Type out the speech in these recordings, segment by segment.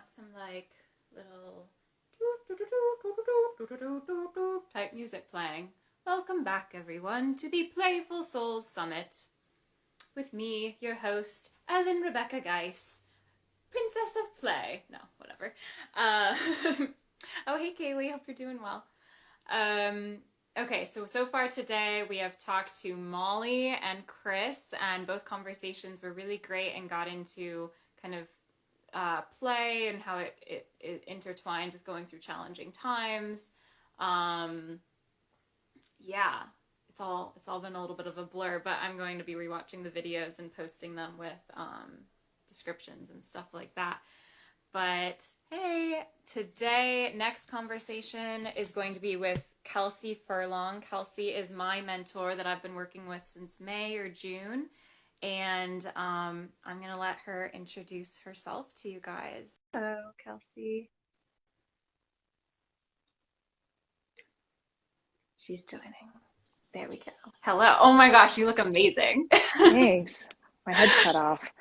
want some like little type music playing. Welcome back, everyone, to the Playful Souls Summit with me, your host, Ellen Rebecca Geis, Princess of Play. No, whatever. Uh, oh, hey, Kaylee. Hope you're doing well. Okay, so far today we have talked to Molly and Chris, and both conversations were really great and got into kind of play and how it intertwines with going through challenging times. Yeah, it's all been a little bit of a blur, but I'm going to be rewatching the videos and posting them with descriptions and stuff like that. But hey, today, next conversation is going to be with Kelsey Furlong. Kelsey is my mentor that I've been working with since May or June. And I'm going to let her introduce herself to you guys. Hello, Kelsey. She's joining. There we go. Hello. Oh my gosh, you look amazing. Thanks. My head's cut off.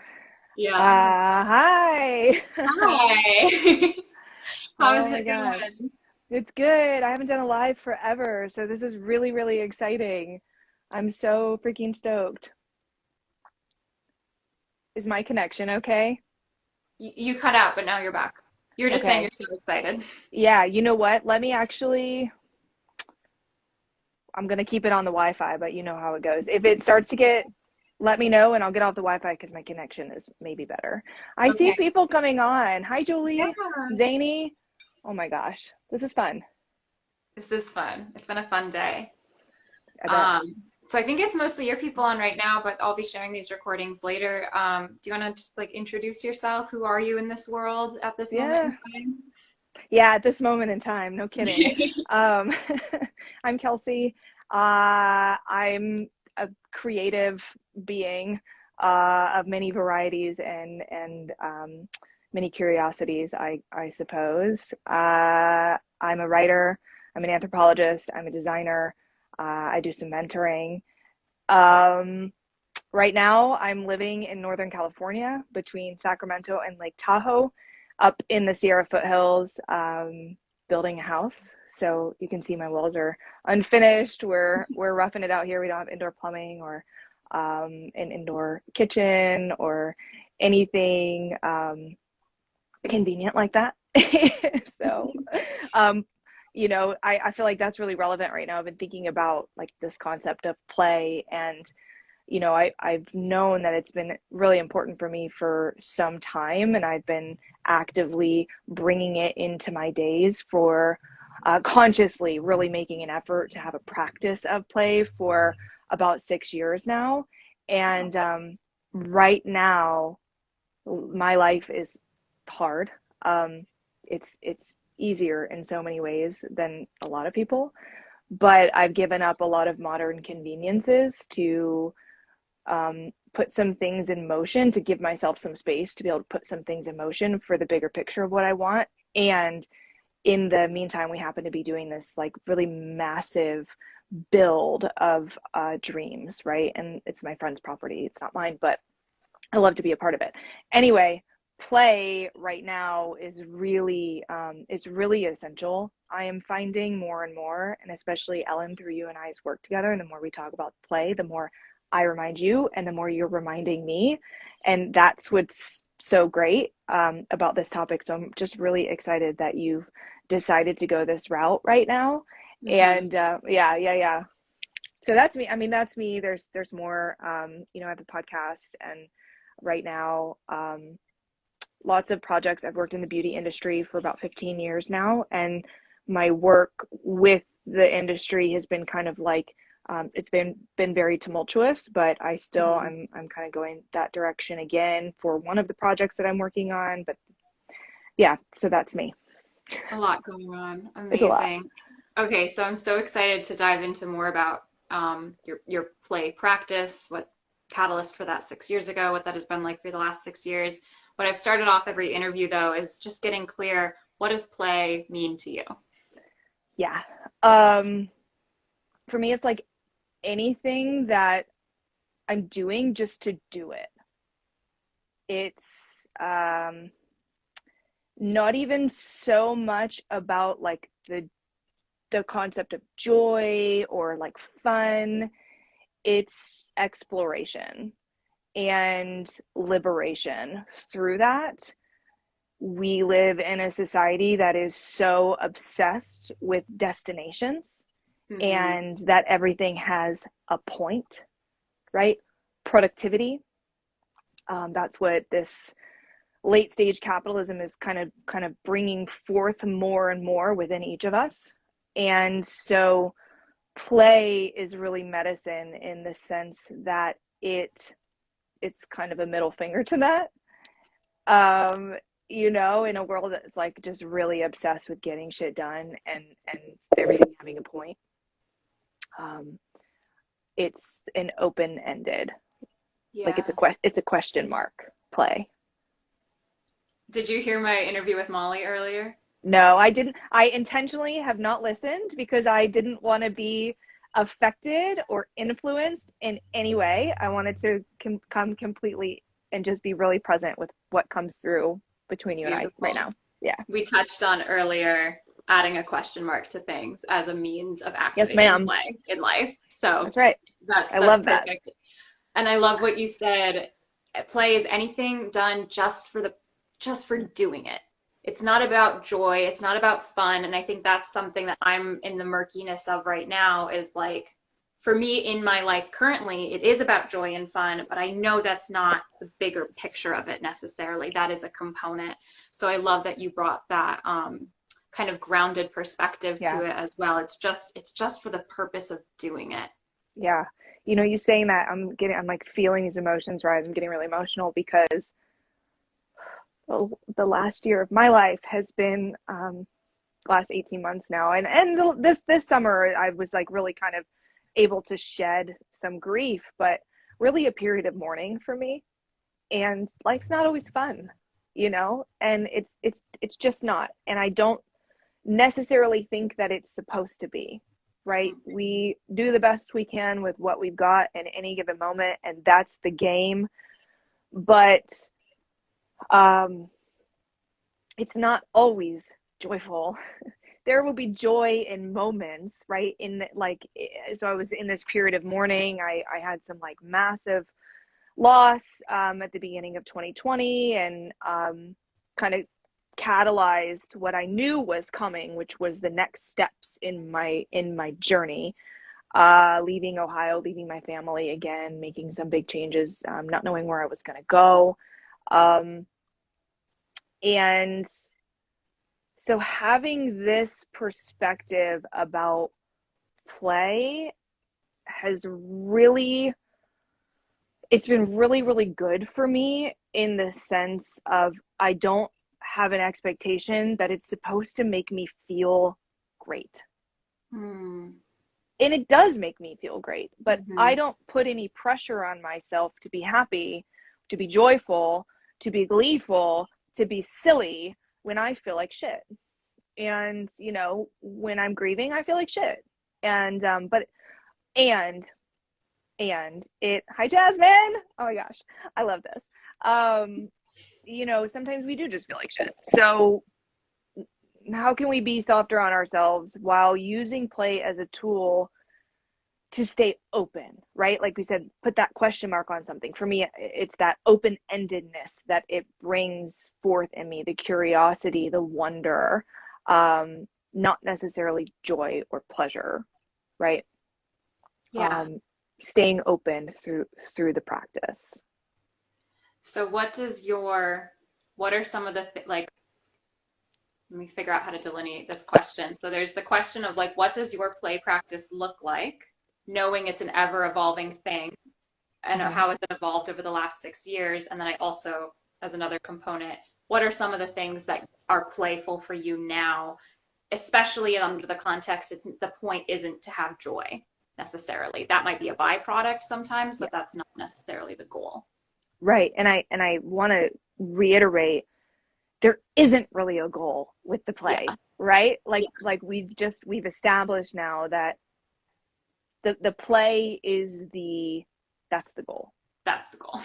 Yeah. Hi. Hi. How's Oh my it gosh. going? It's good. I haven't done a live forever, so this is really, really exciting. I'm so freaking stoked. Is my connection okay? You cut out, but now you're back. You're just saying Okay. you're so excited. Yeah, you know what? I'm gonna keep it on the Wi-Fi, but you know how it goes. If it starts to let me know and I'll get off the Wi-Fi because my connection is maybe better. I see Okay. people coming on. Hi, Julie. Yeah. Zany. Oh my gosh. This is fun. This is fun. It's been a fun day. I bet. Um, so I think it's mostly your people on right now, but I'll be sharing these recordings later. Do you want to just like introduce yourself? Who are you in this world at this moment in Yeah. time? Yeah, at this moment in time, no kidding. Um, I'm Kelsey. I'm a creative being of many varieties and many curiosities, I suppose. I'm a writer. I'm an anthropologist. I'm a designer. I do some mentoring. Um, Right now, I'm living in Northern California between Sacramento and Lake Tahoe, up in the Sierra foothills, building a house. So you can see my walls are unfinished. We're roughing it out here. We don't have indoor plumbing or an indoor kitchen or anything convenient like that. So, um, I feel like that's really relevant right now. I've been thinking about like this concept of play and I've known that it's been really important for me for some time, and I've been actively bringing it into my days for consciously really making an effort to have a practice of play for about 6 years now. And right now, my life is hard. It's easier in so many ways than a lot of people, but I've given up a lot of modern conveniences to put some things in motion, to give myself some space to be able to put some things in motion for the bigger picture of what I want. And in the meantime, we happen to be doing this like really massive build of dreams, right? And it's my friend's property, it's not mine, but I love to be a part of it. Anyway, play right now is really it's really essential. I am finding more and more, and especially Ellen, through you and I's work together, and the more we talk about play, the more I remind you and the more you're reminding me. And that's what's so great about this topic. So I'm just really excited that you've decided to go this route right now. Mm-hmm. And yeah. So that's me. I mean, that's me. There's more. I have a podcast, and right now, lots of projects. I've worked in the beauty industry for about 15 years now, and my work with the industry has been kind of like it's been very tumultuous, but I still Mm-hmm. I'm kind of going that direction again for one of the projects that I'm working on. But yeah, so that's me. A lot going on. It's a lot. Amazing. Okay, so I'm so excited to dive into more about your play practice, what catalyst for that 6 years ago, what that has been like for the last 6 years. What I've started off every interview though is just getting clear, what does play mean to you? Yeah. Um, for me, it's like anything that I'm doing just to do it. It's not even so much about like the concept of joy or like fun. It's exploration and liberation through that. We live in a society that is so obsessed with destinations and that everything has a point, right? Productivity. That's what this late stage capitalism is kind of bringing forth more and more within each of us. And so play is really medicine in the sense that it's kind of a middle finger to that. In a world that's like just really obsessed with getting shit done and everything having a point. It's an open-ended, like it's a question mark play. Did you hear my interview with Molly earlier? No, I didn't. I intentionally have not listened because I didn't want to be affected or influenced in any way. I wanted to come completely and just be really present with what comes through between you Beautiful. and I right now. Yeah. We touched on earlier adding a question mark to things as a means of activating play in life. So that's right. That's love perfect. that. And I love what you said. Play is anything done just for doing it. It's not about joy. It's not about fun. And I think that's something that I'm in the murkiness of right now is like, for me in my life currently, it is about joy and fun, but I know that's not the bigger picture of it necessarily. That is a component. So I love that you brought that kind of grounded perspective to it as well. It's just for the purpose of doing it. Yeah. You saying that, I'm like feeling these emotions rise. I'm getting really emotional because the last year of my life has been last 18 months now. And this summer I was like really kind of able to shed some grief, but really a period of mourning for me. And life's not always fun, and it's just not. And I don't necessarily think that it's supposed to be, right? We do the best we can with what we've got in any given moment, and that's the game. But it's not always joyful. There will be joy in moments, right? So I was in this period of mourning. I had some like massive loss at the beginning of 2020 and kind of catalyzed what I knew was coming, which was the next steps in my journey, leaving Ohio, leaving my family again, making some big changes, not knowing where I was going to go. And so having this perspective about play has really, it's been really, really good for me in the sense of I don't have an expectation that it's supposed to make me feel great. And it does make me feel great, but I don't put any pressure on myself to be happy, to be joyful, to be gleeful, to be silly when I feel like shit. And, when I'm grieving, I feel like shit. And, hi Jasmine. Oh my gosh. I love this. Sometimes we do just feel like shit. So how can we be softer on ourselves while using play as a tool to stay open, right? Like we said, put that question mark on something. For me, it's that open-endedness that it brings forth in me, the curiosity, the wonder, not necessarily joy or pleasure, right? Yeah. Staying open through the practice. So what are some of the, let me figure out how to delineate this question. So there's the question of like, what does your play practice look like? Knowing it's an ever evolving thing and how has it evolved over the last 6 years? And then I also, as another component, what are some of the things that are playful for you now, especially under the context, the point isn't to have joy necessarily. That might be a byproduct sometimes, but that's not necessarily the goal. Right. And I want to reiterate, there isn't really a goal with the play, right? Like we've established now that the play is that's the goal. That's the goal.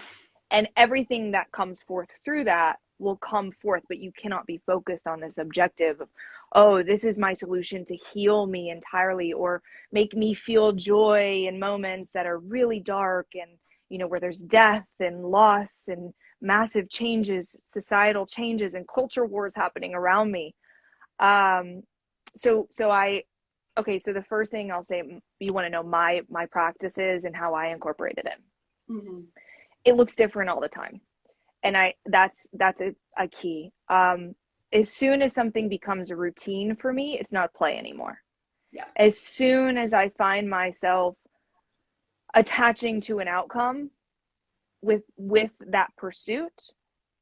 And everything that comes forth through that will come forth, but you cannot be focused on this objective of, oh, this is my solution to heal me entirely or make me feel joy in moments that are really dark and, you know, where there's death and loss and massive changes, societal changes and culture wars happening around me. So the first thing I'll say, you want to know my practices and how I incorporated it. Mm-hmm. It looks different all the time. And that's a key. As soon as something becomes a routine for me, it's not play anymore. Yeah. As soon as I find myself attaching to an outcome with that pursuit,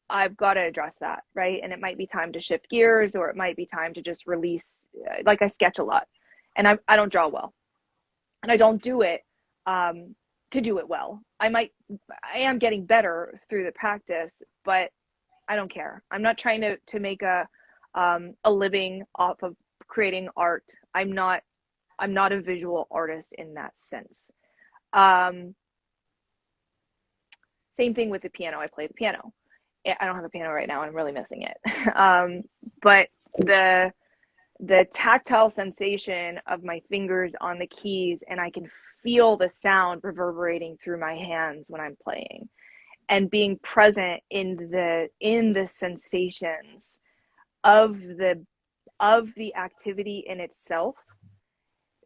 I've got to address that, right? And it might be time to shift gears, or it might be time to just release. Like, I sketch a lot, and I don't draw well, and I don't do it to do it well. I am getting better through the practice, but I don't care. I'm not trying to make a living off of creating art. I'm not a visual artist in that sense. Same thing with the piano. I play the piano. I don't have a piano right now, and I'm really missing it. But the tactile sensation of my fingers on the keys, and I can feel the sound reverberating through my hands when I'm playing, and being present in the sensations of the activity in itself.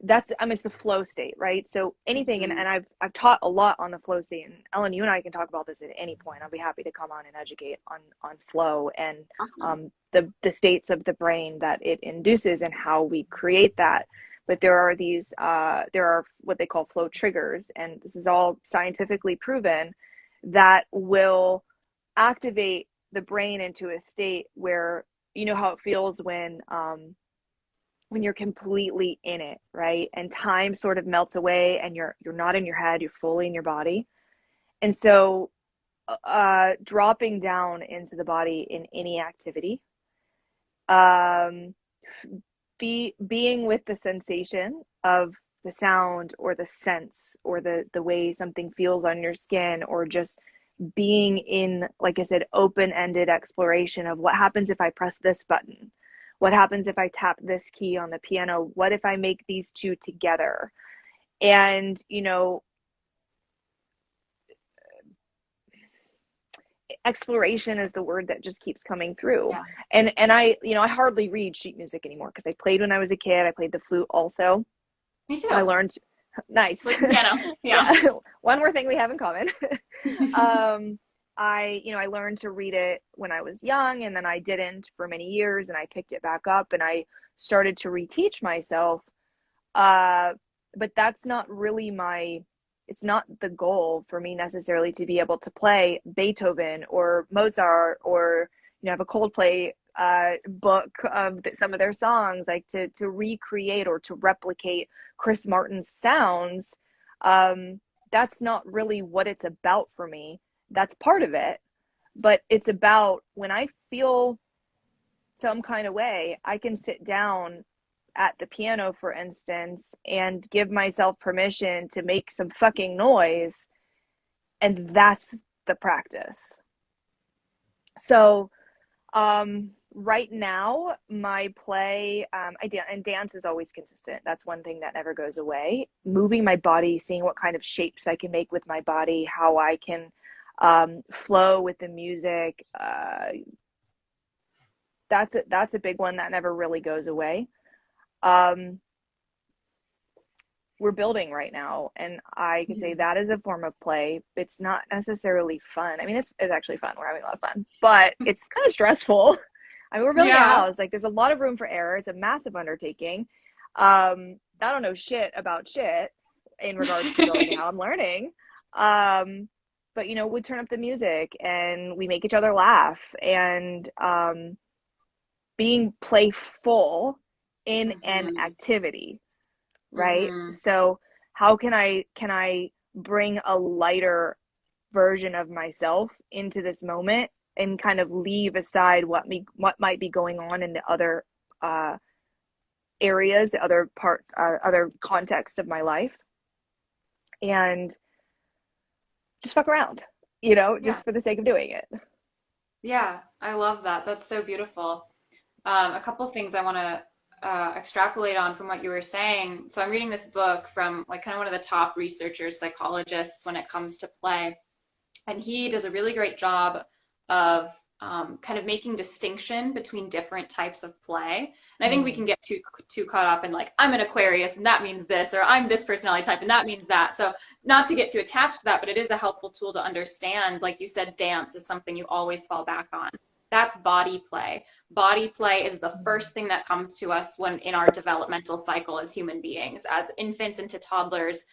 It's the flow state, right? So anything, and I've taught a lot on the flow state, and Ellen, you and I can talk about this at any point. I'll be happy to come on and educate on flow and Awesome. the states of the brain that it induces and how we create that. But there are what they call flow triggers, and this is all scientifically proven, that will activate the brain into a state where, you know how it feels when you're completely in it, right? And time sort of melts away, and you're not in your head, you're fully in your body. And so dropping down into the body in any activity, being with the sensation of the sound or the sense or the way something feels on your skin, or just being in, like I said, open-ended exploration of what happens if I press this button. What happens if I tap this key on the piano? What if I make these two together? And, you know, exploration is the word that just keeps coming through. Yeah. And I hardly read sheet music anymore, because I played when I was a kid. I played the flute also. Me too. I learned, nice. Piano. Yeah. Yeah. One more thing we have in common. I learned to read it when I was young, and then I didn't for many years, and I picked it back up and I started to reteach myself. But that's not really it's not the goal for me necessarily to be able to play Beethoven or Mozart, or, you know, have a Coldplay book of some of their songs, like to recreate or to replicate Chris Martin's sounds. That's not really what it's about for me. That's part of it, but it's about, when I feel some kind of way, I can sit down at the piano, for instance, and give myself permission to make some fucking noise, and that's the practice. So right now, my play, and dance is always consistent. That's one thing that never goes away. Moving my body, seeing what kind of shapes I can make with my body, how I can flow with the music. That's a big one that never really goes away. We're building right now, and I can say that is a form of play. It's not necessarily fun. I mean, it's actually fun. We're having a lot of fun, but it's kind of stressful. I mean, we're building a house. Like, there's a lot of room for error. It's a massive undertaking. I don't know shit about shit in regards to building a house. I'm learning. But, you know, we turn up the music and we make each other laugh, and being playful in an activity, right? So how can I bring a lighter version of myself into this moment, and kind of leave aside what might be going on in the other areas, the other contexts of my life, and just fuck around, you know, just for the sake of doing it. Yeah, I love that. That's so beautiful. A couple of things I want to extrapolate on from what you were saying. So I'm reading this book from like kind of one of the top researchers, psychologists when it comes to play. And he does a really great job of kind of making distinction between different types of play. And I think we can Mm. get too caught up in like I'm an Aquarius and that means this, or I'm this personality type and that means that. So not to get too attached to that, but it is a helpful tool to understand. Like you said, dance is something you always fall back on. That's body play. Body play is the first thing that comes to us when in our developmental cycle as human beings, as infants into toddlers.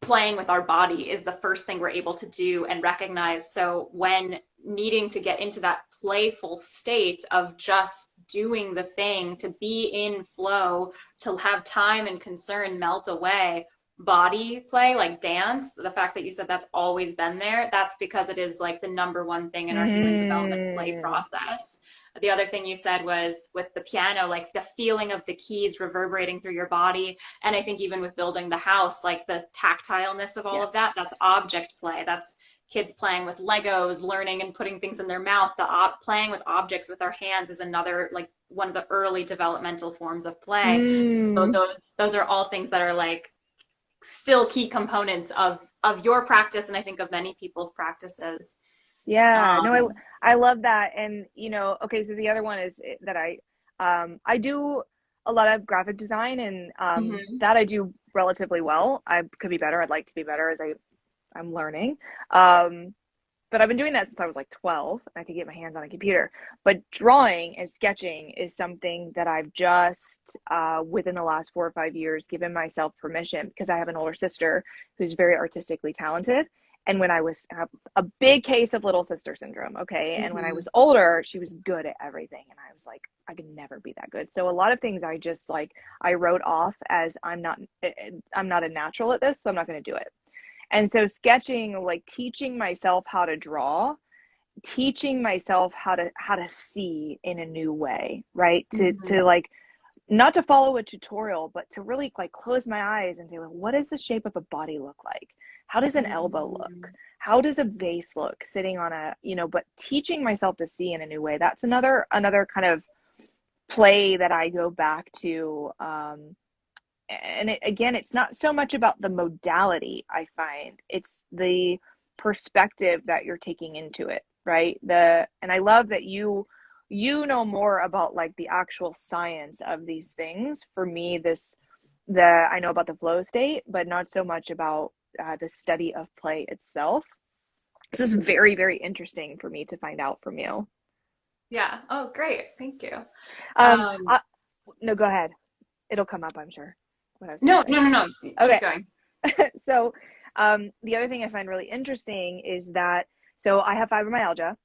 Playing with our body is the first thing we're able to do and recognize. So when needing to get into that playful state of just doing the thing, to be in flow, to have time and concern melt away, body play, like dance, the fact that you said that's always been there, that's because it is like the number one thing in our human development play Mm. process. The other thing you said was with the piano, like the feeling of the keys reverberating through your body. And I think even with building the house, like the tactileness of all of that, that's Yes. object play. That's kids playing with Legos, learning and putting things in their mouth. Playing with objects with our hands is another, like one of the early developmental forms of play. So Mm. those are all things that are like still key components of your practice, and I think of many people's practices. Yeah, no, Um, I love that. And okay, so the other one is that I do a lot of graphic design, and mhm. that I do relatively well. I could be better. I'd like to be better as I'm learning. Um, but I've been doing that since I was like 12, and I could get my hands on a computer. But drawing and sketching is something that I've just within the last 4 or 5 years given myself permission, because I have an older sister who's very artistically talented. And when I was a big case of little sister syndrome, okay, and when I Mhm. was older, she was good at everything, and I was like, I could never be that good. So a lot of things I just like I wrote off as I'm not a natural at this, so I'm not going to do it. And so sketching, like teaching myself how to draw, teaching myself how to see in a new way, right? To Mhm. like not to follow a tutorial, but to really like close my eyes and say, like, what does the shape of a body look like? How does an elbow look? Mhm. How does a vase look sitting on but teaching myself to see in a new way. That's another kind of play that I go back to. And again, it's not so much about the modality. I find it's the perspective that you're taking into it, right? And I love that you know more about like the actual science of these things. For me, the I know about the flow state, but not so much about the study of play itself. This is very, very interesting for me to find out from you. Yeah. Oh, great. Thank you. um Um, I, no, go ahead. It'll come up, I'm sure, what I was going to no, say. no, no, no. Keep Okay. going. So, the other thing I find really interesting is that, so I have fibromyalgia,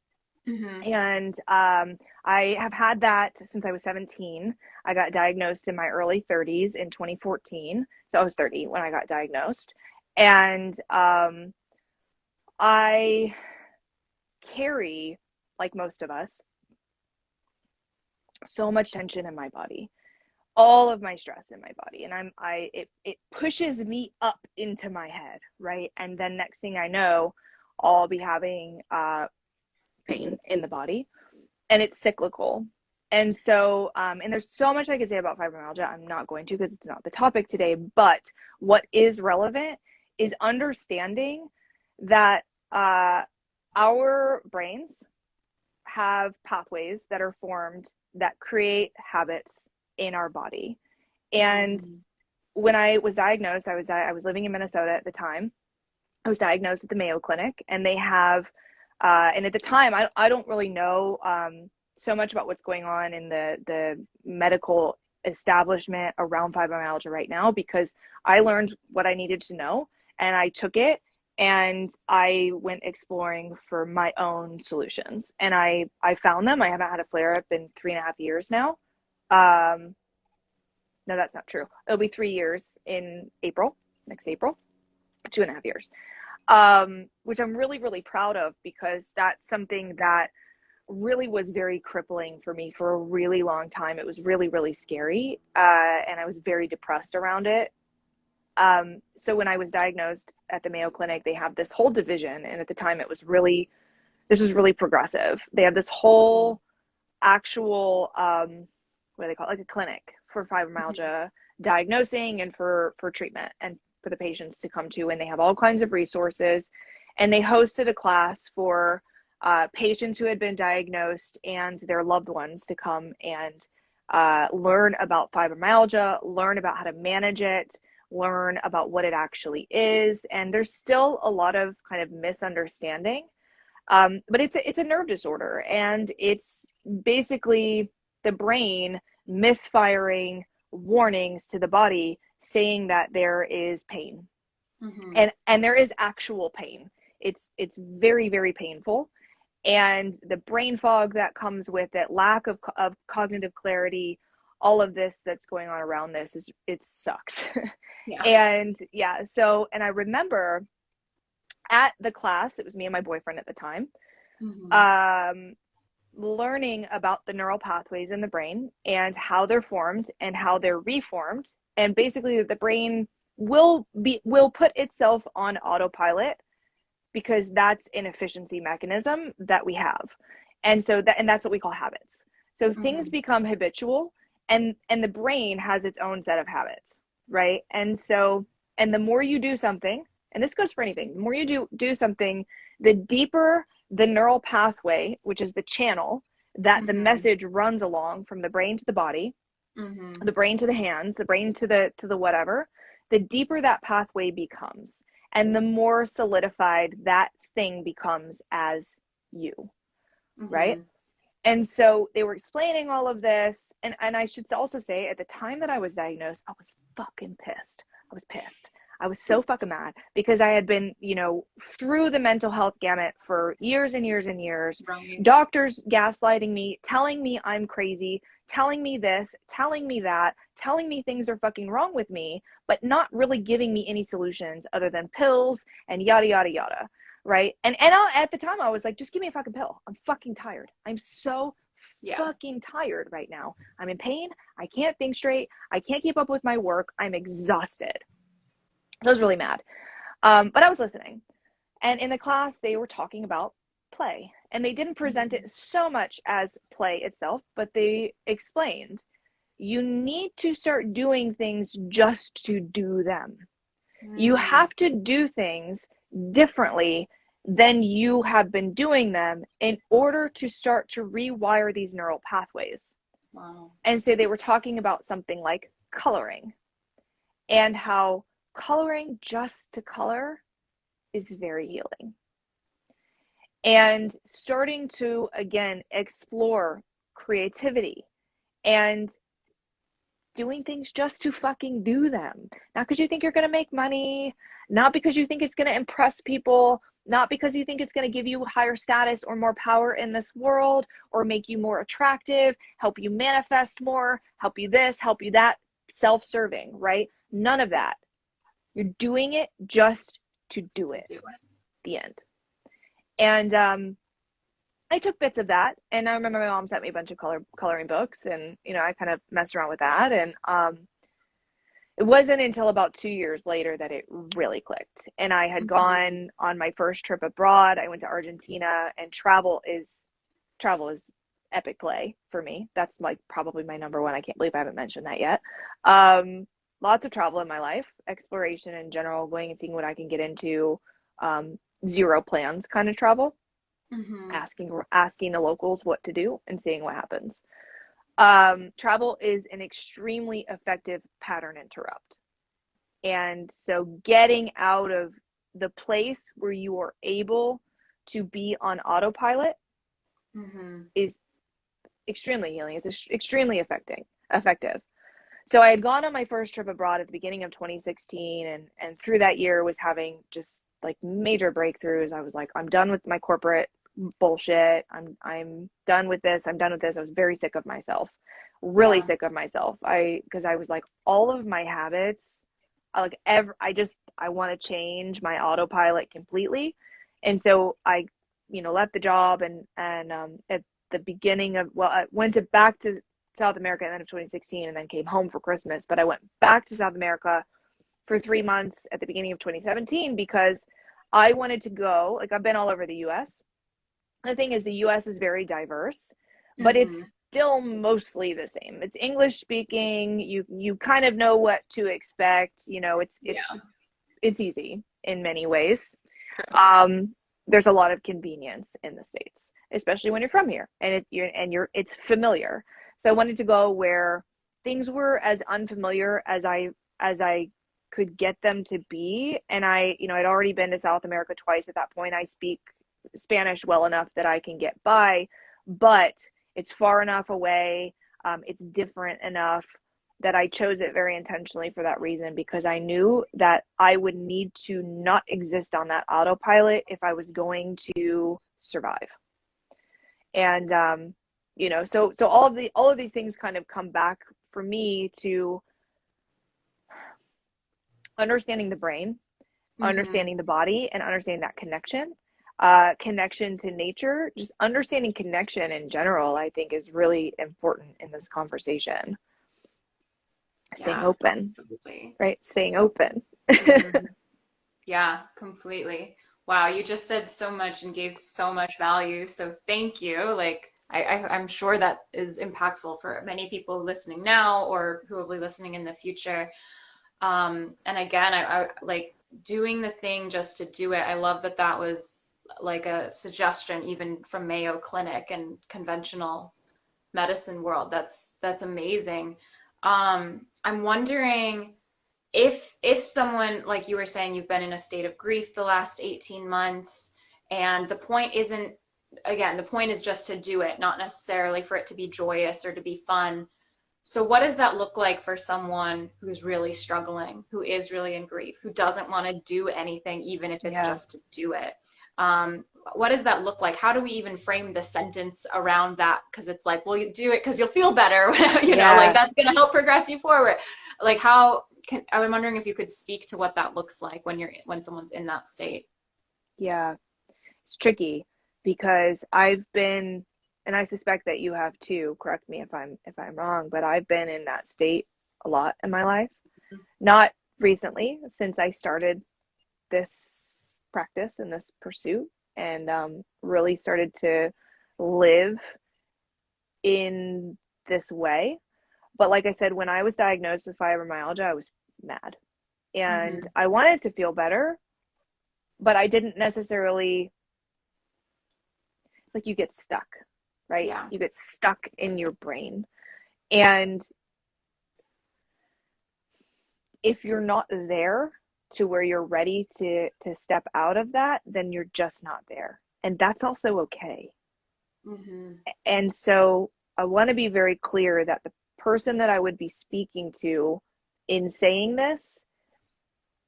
Hmm. and I have had that since I was 17. I got diagnosed in my early 30s in 2014. So I was 30 when I got diagnosed. And I carry, like most of us, so much tension in my body, all of my stress in my body, and it pushes me up into my head, right? And then next thing I know, I'll be having pain in the body, and it's cyclical. And so and there's so much I could say about fibromyalgia. I'm not going to, because it's not the topic today, but what is relevant is understanding that our brains have pathways that are formed that create habits in our body. And Mm. when I was diagnosed, I was living in Minnesota at the time. I was diagnosed at the Mayo Clinic, and they have, and at the time, I don't really know so much about what's going on in the medical establishment around fibromyalgia right now, because I learned what I needed to know, and I took it, and I went exploring for my own solutions, and I found them. I haven't had a flare up in 3.5 years now. Um, no, that's not true. It'll be 3 years in April, next April, 2.5 years, which I'm really, really proud of, because that's something that really was very crippling for me for a really long time. It was really, really scary, and I was very depressed around it. So when I was diagnosed at the Mayo Clinic, they have this whole division, and at the time it was really This is really progressive. They have this whole actual, what do they call it? Like a clinic for fibromyalgia diagnosing and for treatment and for the patients to come to. And they have all kinds of resources. And they hosted a class for patients who had been diagnosed and their loved ones to come and learn about fibromyalgia, learn about how to manage it, learn about what it actually is. And there's still a lot of kind of misunderstanding. But it's a nerve disorder, and it's basically the brain misfiring warnings to the body saying that there is pain. And there is actual pain. It's very, very painful. And the brain fog that comes with it, lack of cognitive clarity, all of this that's going on around this it sucks. Yeah. And I remember at the class, it was me and my boyfriend at the time, learning about the neural pathways in the brain and how they're formed and how they're reformed. And basically the brain will put itself on autopilot because that's an efficiency mechanism that we have. And so that's what we call habits. So things become habitual, and the brain has its own set of habits, right? And the more you do something, and this goes for anything, the more you do something, the deeper the neural pathway, which is the channel that the message runs along from the brain to the body, the brain to the hands, the brain to the whatever, the deeper that pathway becomes, and the more solidified that thing becomes as you, right? And so they were explaining all of this, and I should also say, at the time that I was diagnosed, I was fucking pissed. I was pissed. I was so fucking mad because I had been, through the mental health gamut for years and years and years. Right. Doctors gaslighting me, telling me I'm crazy, telling me this, telling me that, telling me things are fucking wrong with me, but not really giving me any solutions other than pills and yada, yada, yada. Right. And at the time I was like, just give me a fucking pill. I'm fucking tired. I'm so fucking tired right now. I'm in pain. I can't think straight. I can't keep up with my work. I'm exhausted. So I was really mad. But I was listening. And in the class, they were talking about play. And they didn't present it so much as play itself, but they explained, you need to start doing things just to do them. You have to do things differently than you have been doing them in order to start to rewire these neural pathways. Wow. And so they were talking about something like coloring, and how coloring just to color is very healing. And starting to, again, explore creativity and doing things just to fucking do them. Not because you think you're going to make money, not because you think it's going to impress people, not because you think it's going to give you higher status or more power in this world or make you more attractive, help you manifest more, help you this, help you that, self-serving, right? None of that. You're doing it just to do it. The end. And I took bits of that, and I remember my mom sent me a bunch of coloring books, and I kind of messed around with that, and it wasn't until about 2 years later that it really clicked. And I had gone on my first trip abroad. I went to Argentina, and travel is epic play for me. That's like probably my number one. I can't believe I haven't mentioned that yet. Lots of travel in my life, exploration in general, going and seeing what I can get into, zero plans kind of travel, asking the locals what to do and seeing what happens. Travel is an extremely effective pattern interrupt. And so getting out of the place where you are able to be on autopilot is extremely healing. It's extremely effective. So I had gone on my first trip abroad at the beginning of 2016, and through that year was having just like major breakthroughs. I was like, I'm done with my corporate bullshit. I'm done with this. I'm done with this. I was very sick of myself, really sick of myself. Because I was like, all of my habits, I want to change my autopilot completely. And so I, left the job and at the beginning of, I went back to South America at the end of 2016 and then came home for Christmas. But I went back to South America for 3 months at the beginning of 2017 because I wanted to go, like I've been all over the US. The thing is, the US is very diverse, but Mm-hmm. it's still mostly the same. It's English speaking. You kind of know what to expect. You know, Yeah, it's easy in many ways. true. Um, there's a lot of convenience in the States, especially when you're from here and it's familiar. So I wanted to go where things were as unfamiliar as I could get them to be. And I'd already been to South America twice at that point. I speak Spanish well enough that I can get by, but it's far enough away. It's different enough that I chose it very intentionally for that reason, because I knew that I would need to not exist on that autopilot if I was going to survive. And so all of these things kind of come back for me to understanding the brain, Mm-hmm. understanding the body, and understanding that connection to nature. Just understanding connection in general, I think, is really important in this conversation. Staying Yeah, open, absolutely. right? Staying open. Mm-hmm. Yeah, completely. Wow, you just said so much and gave so much value. So thank you. Like I'm sure that is impactful for many people listening now or who will be listening in the future. And again, I like doing the thing just to do it. I love that that was like a suggestion even from Mayo Clinic and conventional medicine world. That's amazing. I'm wondering if someone, like you were saying, you've been in a state of grief the last 18 months, and the point isn't, again, the point is just to do it, not necessarily for it to be joyous or to be fun. So what does that look like for someone who's really struggling, who is really in grief, who doesn't want to do anything, even if it's Yeah. just to do it? What does that look like? How do we even frame the sentence around that? Because it's like, well, you do it because you'll feel better, like Yeah. that's going to help progress you forward. Like I'm wondering if you could speak to what that looks like when someone's in that state. Yeah. It's tricky because I've been, and I suspect that you have too, correct me if I'm wrong, but I've been in that state a lot in my life. Not recently, since I started this practice and this pursuit, and really started to live in this way. But like I said, when I was diagnosed with fibromyalgia, I was mad and Mm-hmm. I wanted to feel better, but I didn't necessarily, it's like you get stuck, right? Yeah. You get stuck in your brain. And if you're not there to where you're ready to step out of that, then you're just not there. And that's also okay. Mm-hmm. And so I want to be very clear that the person that I would be speaking to in saying this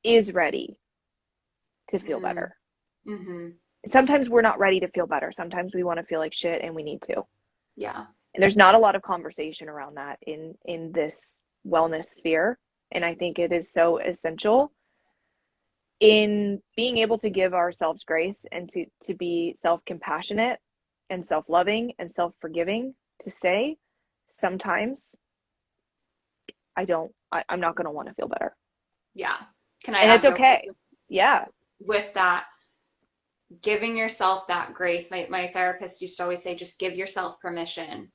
is ready to feel better. Mm-hmm. Sometimes we're not ready to feel better. Sometimes we want to feel like shit and we need to. Yeah. And there's not a lot of conversation around that in this wellness sphere. And I think it is so essential in being able to give ourselves grace and to be self-compassionate and self-loving and self-forgiving, to say sometimes I'm not going to want to feel better. Yeah. Can I And add it's real quick okay. Yeah. with that? Giving yourself that grace. My therapist used to always say, just give yourself permission.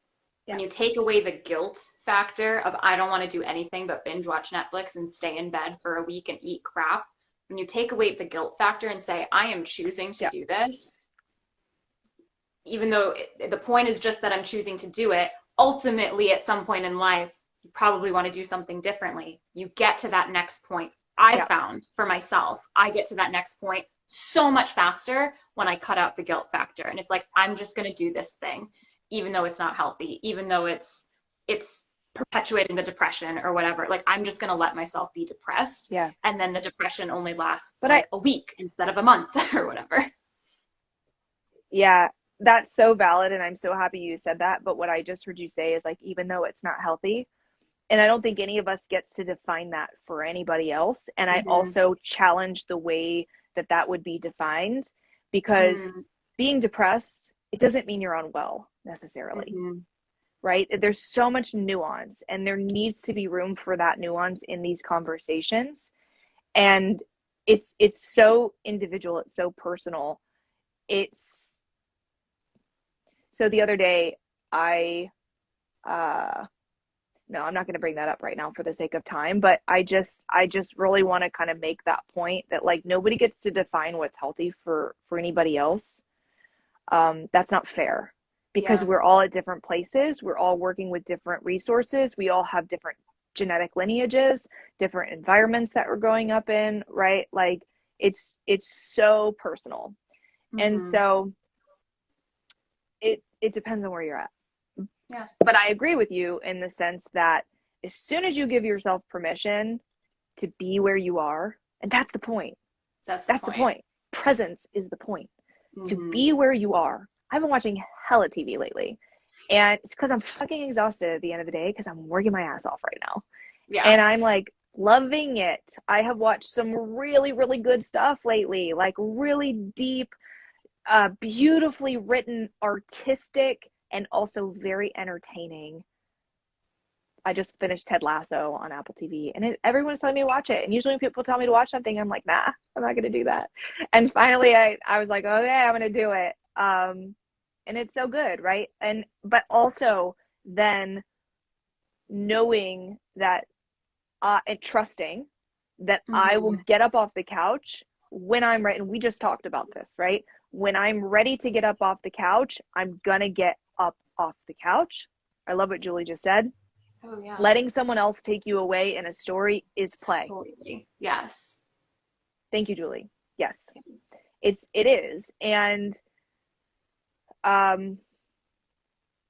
Yeah. When you take away the guilt factor of, I don't want to do anything but binge watch Netflix and stay in bed for a week and eat crap, when you take away the guilt factor and say, I am choosing to Yeah. do this, even though the point is just that I'm choosing to do it, ultimately at some point in life, you probably want to do something differently. You get to that next point. I've Yeah. found for myself, I get to that next point so much faster when I cut out the guilt factor. And it's like, I'm just going to do this thing, even though it's not healthy, even though it's perpetuating the depression or whatever. Like, I'm just going to let myself be depressed. Yeah. And then the depression only lasts But like a week instead of a month or whatever. yeah, that's so valid. And I'm so happy you said that. But what I just heard you say is, like, even though it's not healthy, and I don't think any of us gets to define that for anybody else. And I Mm-hmm. also challenge the way that that would be defined, because Mm-hmm. being depressed, it doesn't mean you're unwell necessarily, Mm-hmm. right? There's so much nuance, and there needs to be room for that nuance in these conversations. And it's so individual, it's so personal. It's So the other day no, I'm not going to bring that up right now for the sake of time, but I just really want to kind of make that point that like nobody gets to define what's healthy for anybody else. That's not fair because we're all at different places. We're all working with different resources. We all have different genetic lineages, different environments that we're growing up in, right? Like it's so personal. And so it depends on where you're at. Yeah. But I agree with you in the sense that as soon as you give yourself permission to be where you are, and that's the point. That's the point. Presence is the point. To be where you are. I've been watching hella TV lately. And it's because I'm fucking exhausted at the end of the day because I'm working my ass off right now. Yeah. And I'm like loving it. I have watched some really, really good stuff lately, like really deep, beautifully written, artistic, and also very entertaining. I just finished Ted Lasso on Apple TV, and everyone's telling me to watch it. And usually when people tell me to watch something, I'm like, nah, I'm not going to do that. And finally, I was like, okay, I'm going to do it. And it's so good, right? But also then knowing that and trusting that I will get up off the couch when I'm ready. And we just talked about this, right? When I'm ready to get up off the couch, I'm going to get up off the couch. I love what Julie just said. Oh, yeah. Letting someone else take you away in a story is play. Totally. Yes. Thank you, Julie. Yes, it is. And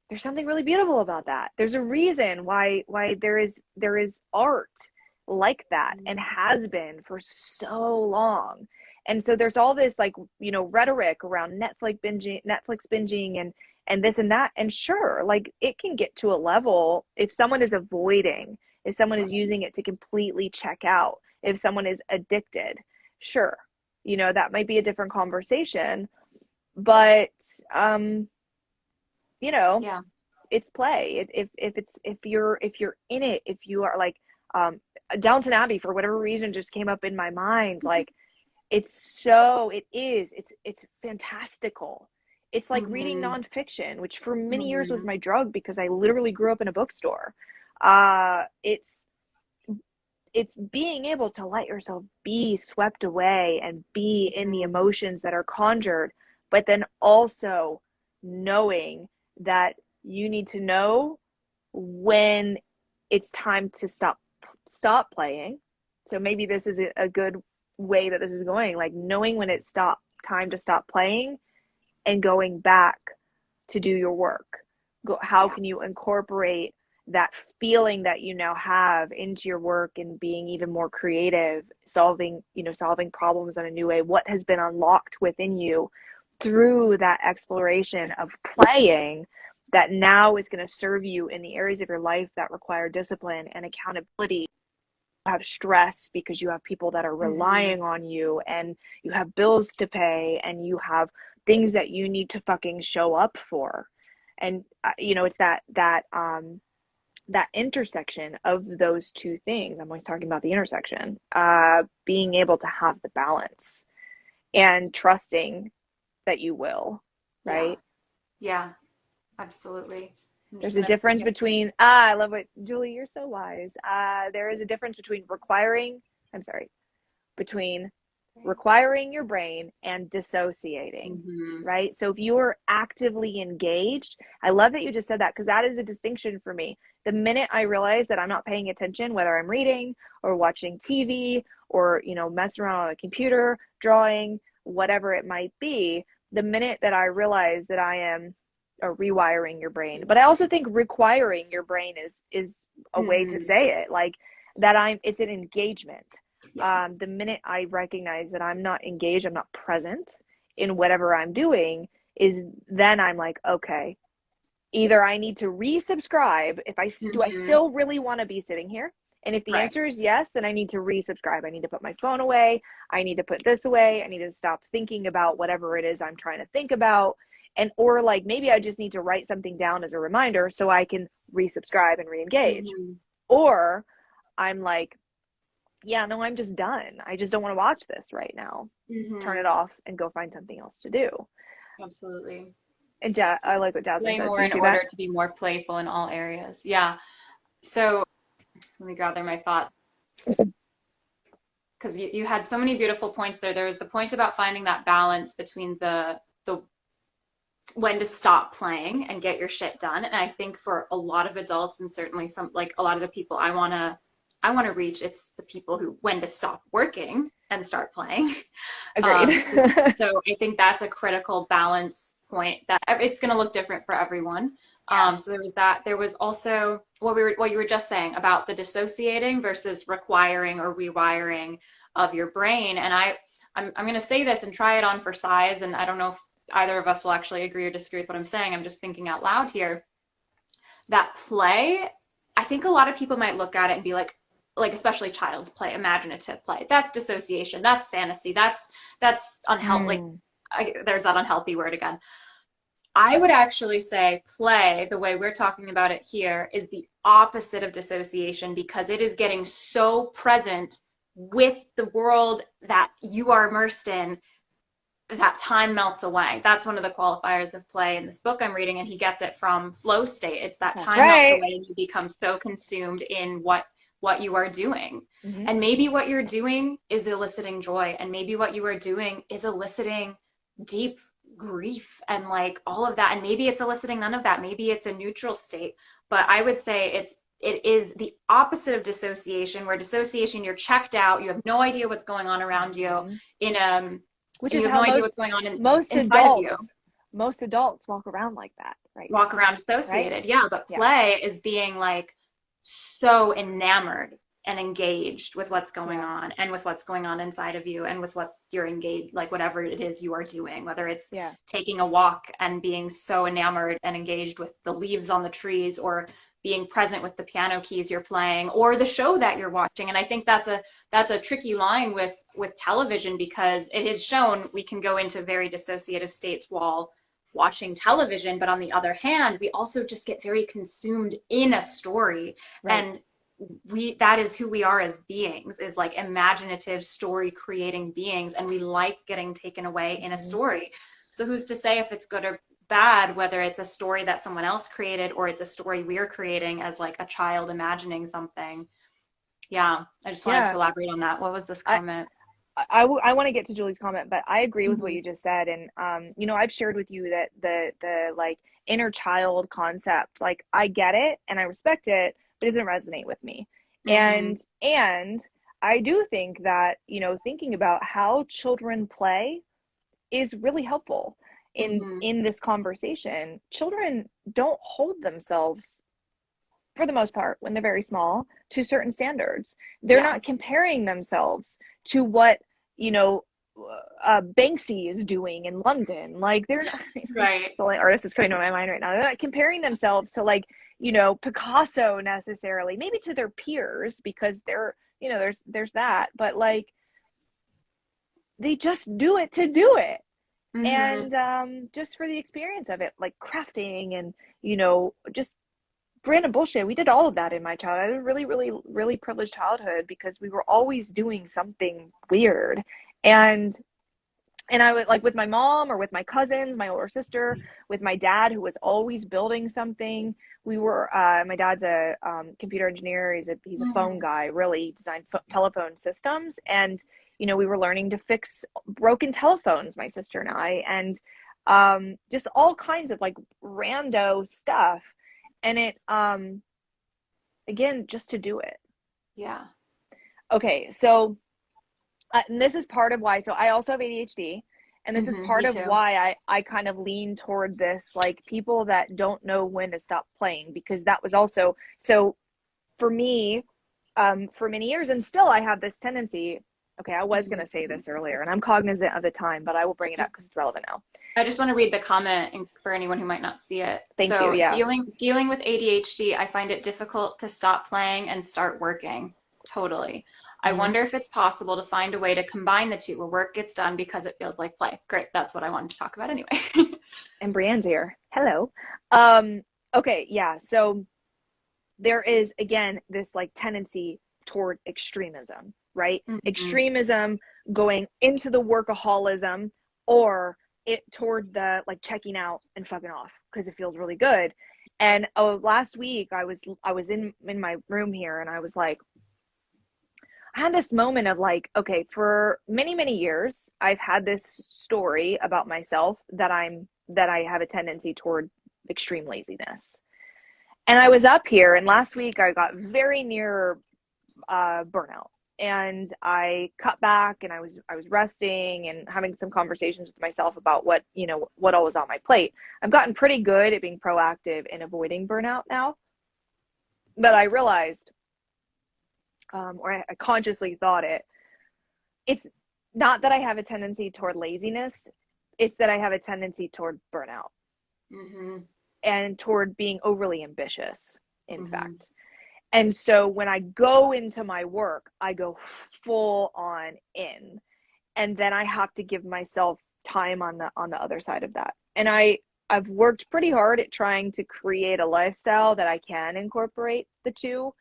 there's something really beautiful about that. There's a reason why there is art like that and has been for so long. And so there's all this like, you know, rhetoric around Netflix binging and this and that. And sure, like it can get to a level if someone is avoiding, if someone is using it to completely check out, if someone is addicted, sure, you know, that might be a different conversation. But you know, it's play. If you're in it, if you are like Downton Abbey for whatever reason just came up in my mind, like it's fantastical. It's like reading nonfiction, which for many years was my drug because I literally grew up in a bookstore. It's being able to let yourself be swept away and be in the emotions that are conjured, but then also knowing that you need to know when it's time to stop playing. So maybe this is a good way that this is going, like knowing when it's time to stop playing and going back to do your work. How can you incorporate that feeling that you now have into your work and being even more creative, solving problems in a new way? What has been unlocked within you through that exploration of playing that now is going to serve you in the areas of your life that require discipline and accountability? You have stress because you have people that are relying on you, and you have bills to pay, and you have things that you need to fucking show up for. And you know, it's that intersection of those two things. I'm always talking about the intersection, being able to have the balance and trusting that you will, right? Yeah, absolutely. There's a difference between, I love what, Julie, you're so wise. There is a difference between requiring your brain and dissociating, right? So if you're actively engaged, I love that you just said that because that is a distinction for me. The minute I realize that I'm not paying attention, whether I'm reading or watching TV or, you know, messing around on a computer, drawing, whatever it might be, the minute that I realize that I am rewiring your brain. But I also think requiring your brain is a way to say it, like that it's an engagement. The minute I recognize that I'm not engaged, I'm not present in whatever I'm doing, is then I'm like, okay, either I need to resubscribe do I still really want to be sitting here? And if the answer is yes, then I need to resubscribe. I need to put my phone away. I need to put this away. I need to stop thinking about whatever it is I'm trying to think about. Or like maybe I just need to write something down as a reminder so I can resubscribe and reengage. Or I'm like, yeah, no, I'm just done. I just don't want to watch this right now. Turn it off and go find something else to do. Absolutely. And I like what Jasmine Play says. more Do you in see that? order to be more playful in all areas. Yeah. So let me gather my thoughts. Because you had so many beautiful points there. There was the point about finding that balance between the when to stop playing and get your shit done. And I think for a lot of adults, and certainly some, like a lot of the people I want to reach, it's the people who when to stop working and start playing. Agreed. So I think that's a critical balance point that it's going to look different for everyone. So there was that. There was also what you were just saying about the dissociating versus requiring or rewiring of your brain. And I'm going to say this and try it on for size. And I don't know if either of us will actually agree or disagree with what I'm saying. I'm just thinking out loud here. That play, I think a lot of people might look at it and be like especially child's play, imaginative play. That's dissociation. That's fantasy. That's unhealthy. There's that unhealthy word again. I would actually say play, the way we're talking about it here, is the opposite of dissociation because it is getting so present with the world that you are immersed in that time melts away. That's one of the qualifiers of play in this book I'm reading, and he gets it from flow state. It's that time melts away and you become so consumed in what you are doing. Mm-hmm. And maybe what you're doing is eliciting joy, and maybe what you are doing is eliciting deep grief and like all of that, and maybe it's eliciting none of that. Maybe it's a neutral state. But I would say it is the opposite of dissociation, where dissociation, you're checked out, you have no idea what's going on around you, mm-hmm. Which is how most adults walk around like that, right? Walk around associated, right? Yeah. But play is being like so enamored and engaged with what's going on and with what's going on inside of you and with what you're engaged, like whatever it is you are doing, whether it's taking a walk and being so enamored and engaged with the leaves on the trees, or being present with the piano keys you're playing, or the show that you're watching. And I think that's a tricky line with television, because it is shown we can go into very dissociative states while watching television, but on the other hand, we also just get very consumed in a story. Right. And that is who we are as beings, is like imaginative story creating beings, and we like getting taken away in a story. So who's to say if it's good or bad, whether it's a story that someone else created or it's a story we're creating as like a child imagining something. Yeah, I just wanted to elaborate on that. What was this comment? I want to get to Julie's comment, but I agree with what you just said. And, I've shared with you that the like inner child concept, like I get it and I respect it, but it doesn't resonate with me. And I do think that, thinking about how children play is really helpful in this conversation. Children don't hold themselves, for the most part, when they're very small, to certain standards. They're not comparing themselves to what, Banksy is doing in London. Like, they're not, right. So like artist is coming to my mind right now. They're not comparing themselves to like, Picasso necessarily, maybe to their peers, because they're, there's that, but like, they just do it to do it. And just for the experience of it, like crafting and, just random bullshit. We did all of that in my childhood. I had a really, really, really privileged childhood because we were always doing something weird. And I would, like, with my mom or with my cousins, my older sister, with my dad, who was always building something. We were, my dad's a computer engineer. He's a phone guy, really designed telephone systems. And, we were learning to fix broken telephones, my sister and I, and just all kinds of like rando stuff. And it, again, just to do it. Yeah. Okay. So, and this is part of why, so I also have ADHD, and this is part of why I kind of lean toward this, like, people that don't know when to stop playing, because that was also, so for me, for many years, and still I have this tendency. Okay, I was going to say this earlier, and I'm cognizant of the time, but I will bring it up because it's relevant now. I just want to read the comment for anyone who might not see it. Thank you. Yeah. Dealing with ADHD, I find it difficult to stop playing and start working. Totally. I wonder if it's possible to find a way to combine the two, where work gets done because it feels like play. Great. That's what I wanted to talk about anyway. And Brienne's here. Hello. Okay. Yeah. So there is, again, this like tendency toward extremism, right? Extremism going into the workaholism, or it toward the like checking out and fucking off because it feels really good. And last week I was in my room here, and I was like, I had this moment of like, okay, for many, many years, I've had this story about myself that I have a tendency toward extreme laziness. And I was up here, and last week I got very near burnout, and I cut back, and I was resting and having some conversations with myself about what all was on my plate. I've gotten pretty good at being proactive in avoiding burnout now, but I realized, or I consciously thought it's not that I have a tendency toward laziness, it's that I have a tendency toward burnout. Mm-hmm. And toward being overly ambitious, in fact. And so when I go into my work, I go full on in, and then I have to give myself time on the other side of that. And I've worked pretty hard at trying to create a lifestyle that I can incorporate the two.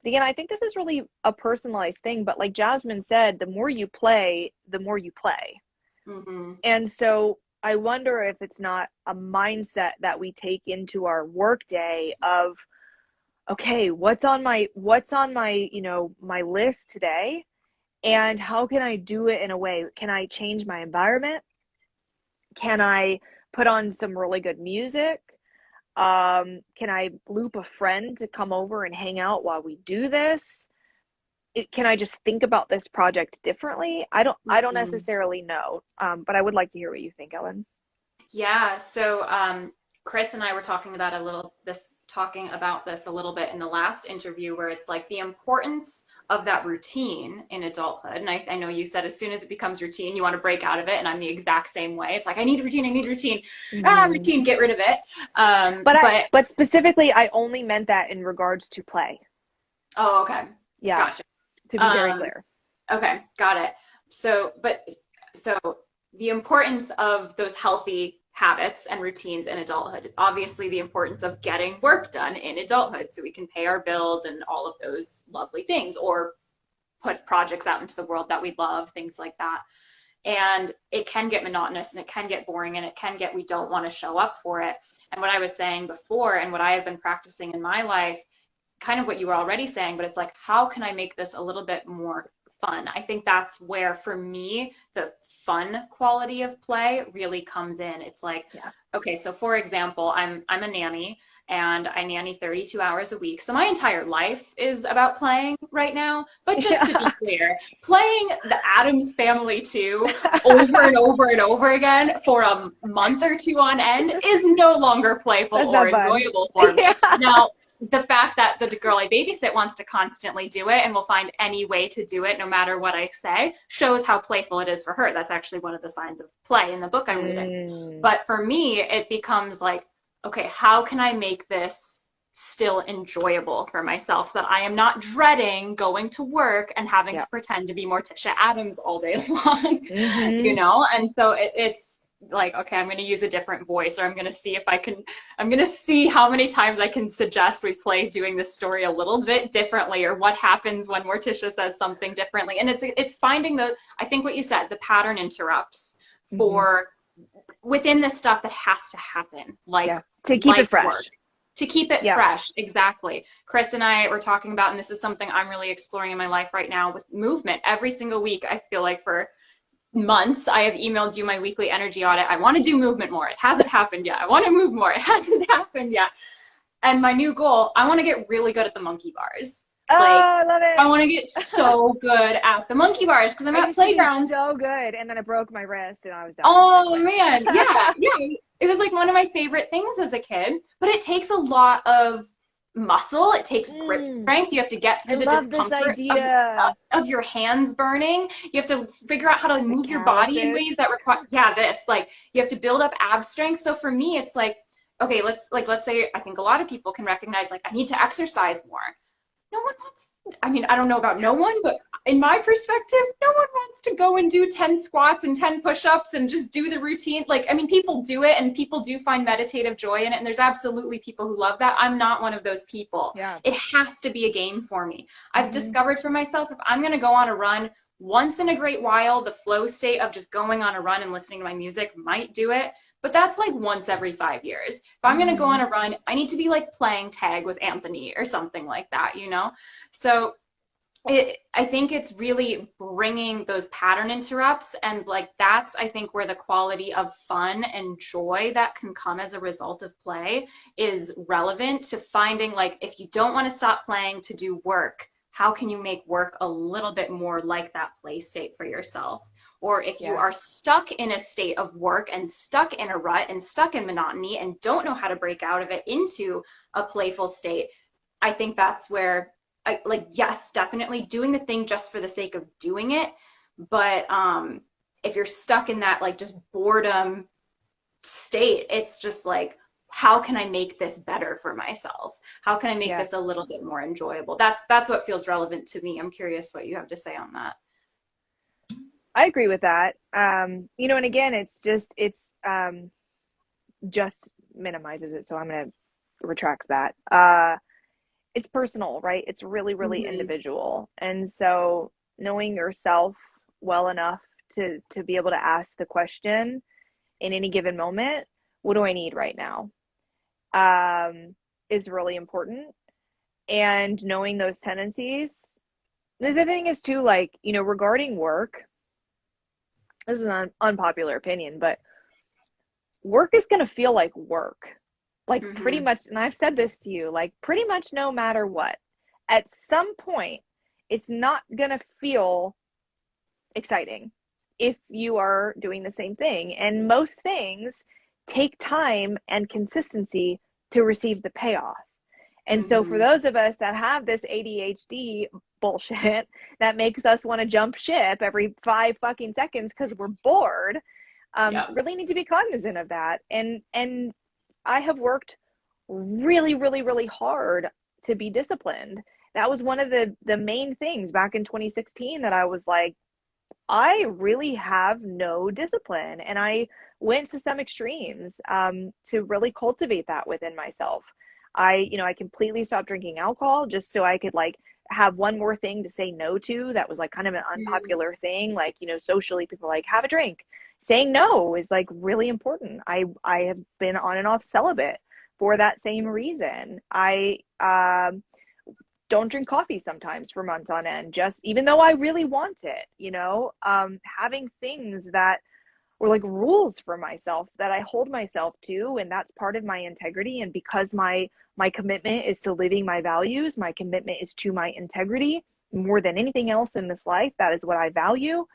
But again, I think this is really a personalized thing, but like Jasmine said, the more you play, the more you play. Mm-hmm. And so I wonder if it's not a mindset that we take into our work day of, okay, what's on my, my list today, and how can I do it in a way? Can I change my environment? Can I put on some really good music? Can I loop a friend to come over and hang out while we do this? Can I just think about this project differently? I don't necessarily know, but I would like to hear what you think, Ellen. Yeah. So Chris and I were talking about this a little bit in the last interview, where it's like the importance of that routine in adulthood. And I know you said as soon as it becomes routine, you want to break out of it. And I'm the exact same way. It's like, I need routine. Mm-hmm. Routine, get rid of it. But specifically, I only meant that in regards to play. Oh, okay. Yeah. Gotcha. To be very clear. Okay. Got it. So the importance of those healthy habits and routines in adulthood, obviously the importance of getting work done in adulthood so we can pay our bills and all of those lovely things, or put projects out into the world that we love, things like that. And it can get monotonous, and it can get boring, and it can get, we don't want to show up for it. And what I was saying before, and what I have been practicing in my life, kind of what you were already saying, but it's like, how can I make this a little bit more fun? I think that's where, for me, the fun quality of play really comes in. It's like, okay, so for example, I'm a nanny, and I nanny 32 hours a week. So my entire life is about playing right now. But just to be clear, playing the Addams Family 2 over and over and over again for a month or two on end is no longer playful or enjoyable for me. Now, the fact that the girl I babysit wants to constantly do it and will find any way to do it no matter what I say shows how playful it is for her. That's actually one of the signs of play in the book I'm reading. But for me, it becomes like, okay, how can I make this still enjoyable for myself so that I am not dreading going to work and having to pretend to be Morticia Addams all day long, you know? And so it's like, okay, I'm going to use a different voice, or I'm going to see how many times I can suggest we play doing this story a little bit differently, or what happens when Morticia says something differently. And it's finding I think what you said, the pattern interrupts for within this stuff that has to happen, like to keep it fresh. Work. To keep it fresh, exactly. Chris and I were talking about, and this is something I'm really exploring in my life right now with movement. Every single week, I feel like for months, I have emailed you my weekly energy audit. I want to do movement more. It hasn't happened yet. I want to move more. It hasn't happened yet. And my new goal, I want to get really good at the monkey bars. I love it. I want to get so good at the monkey bars because I'm at playgrounds. So good, and then I broke my wrist, and I was done. Oh man, yeah. It was like one of my favorite things as a kid. But it takes a lot of muscle. It takes grip strength. You have to get through the discomfort of your hands burning. You have to figure out how to move your body in ways that require. You have to build up ab strength. So for me, it's like, okay, let's say I think a lot of people can recognize, like, I need to exercise more. No one wants, I don't know about no one, but in my perspective, no one wants to go and do 10 squats and 10 push-ups and just do the routine. People do it, and people do find meditative joy in it. And there's absolutely people who love that. I'm not one of those people. Yeah. It has to be a game for me. I've discovered for myself, if I'm going to go on a run once in a great while, the flow state of just going on a run and listening to my music might do it. But that's like once every 5 years. If I'm going to go on a run, I need to be like playing tag with Anthony or something like that, you know? So I think it's really bringing those pattern interrupts, and like that's, I think, where the quality of fun and joy that can come as a result of play is relevant to finding, like, if you don't want to stop playing to do work, how can you make work a little bit more like that play state for yourself? Or if you Yeah. are stuck in a state of work and stuck in a rut and stuck in monotony and don't know how to break out of it into a playful state, I think that's where yes, definitely doing the thing just for the sake of doing it. But if you're stuck in that like just boredom state, it's just like, how can I make this better for myself? How can I make Yeah. this a little bit more enjoyable? That's what feels relevant to me. I'm curious what you have to say on that. I agree with that. You know, and again, it's just minimizes it. So I'm going to retract that. It's personal, right? It's really, really Mm-hmm. individual. And so knowing yourself well enough to be able to ask the question in any given moment, what do I need right now? Is really important. And knowing those tendencies. The thing is too, like, you know, regarding work, this is an unpopular opinion, but work is going to feel like work. Like pretty Mm-hmm. much, and I've said this to you, like pretty much no matter what, at some point, it's not going to feel exciting if you are doing the same thing. And most things take time and consistency to receive the payoff. And so for Mm-hmm. those of us that have this ADHD bullshit that makes us want to jump ship every 5 fucking seconds because we're bored, Yep. really need to be cognizant of that. And I have worked really, really, really hard to be disciplined. That was one of the main things back in 2016 that I was like, I really have no discipline. And I went to some extremes to really cultivate that within myself. I completely stopped drinking alcohol just so I could like have one more thing to say no to. That was like kind of an Mm-hmm. unpopular thing. Like, you know, socially people are like, have a drink. Saying no is like really important. I have been on and off celibate for that same reason. I don't drink coffee sometimes for months on end, just even though I really want it, you know, having things that were like rules for myself that I hold myself to, and that's part of my integrity. And because my commitment is to living my values, my commitment is to my integrity more than anything else in this life. That is what I value.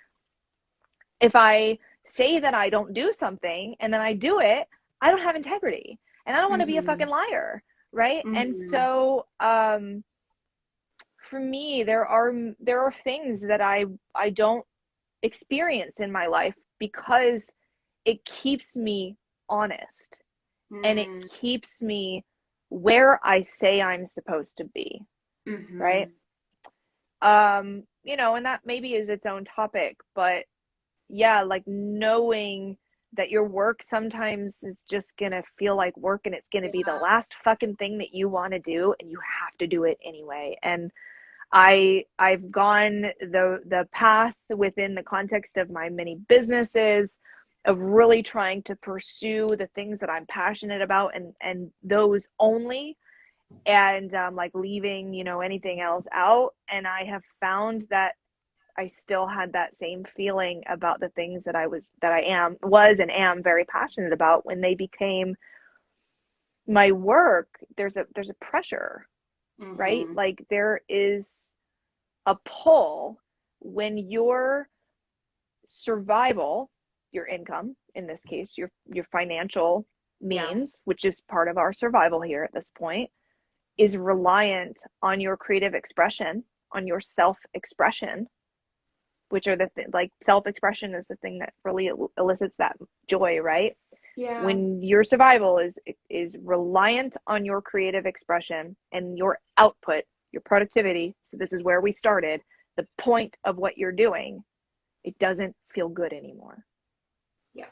If I say that I don't do something and then I do it, I don't have integrity, and I don't want to be a Mm-hmm. fucking liar, right? And Mm-hmm. so for me, there are things that I don't experience in my life because it keeps me honest and it Mm-hmm. keeps me where I say I'm supposed to be, right? Mm-hmm. You know, and that maybe is its own topic, but yeah, like knowing that your work sometimes is just gonna feel like work and it's gonna be the Yeah. last fucking thing that you want to do and you have to do it anyway. And I've gone the path within the context of my many businesses of really trying to pursue the things that I'm passionate about and those only, and like leaving, you know, anything else out. And I have found that I still had that same feeling about the things that I am very passionate about. When they became my work, there's a pressure, right? Mm-hmm. Like there is a pull when your survival, your income, in this case, your financial Yeah. means, which is part of our survival here at this point, is reliant on your creative expression, on your self-expression, which are like self-expression is the thing that really elicits that joy, right? Yeah. When your survival is reliant on your creative expression and your output, your productivity, so this is where we started, the point of what you're doing, it doesn't feel good anymore. Yeah.